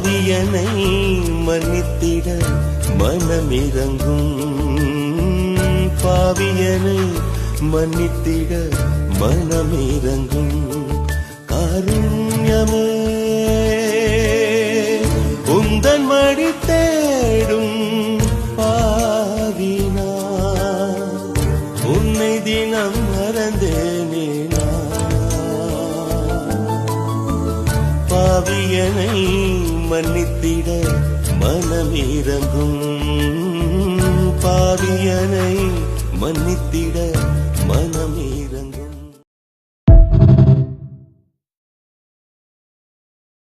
பாவியனை மன்னித்திட மனமிரங்கும், பாவியனை மன்னித்திட மனமிரங்கும். காருண்யமே உந்தன் மடி தேடும் பாவினா, உன்னை தினம் மறந்தேனே பாவியனை மன்னித்திட மனமிரங்கும், பாவியனை மன்னித்திட மனமிரங்கும்.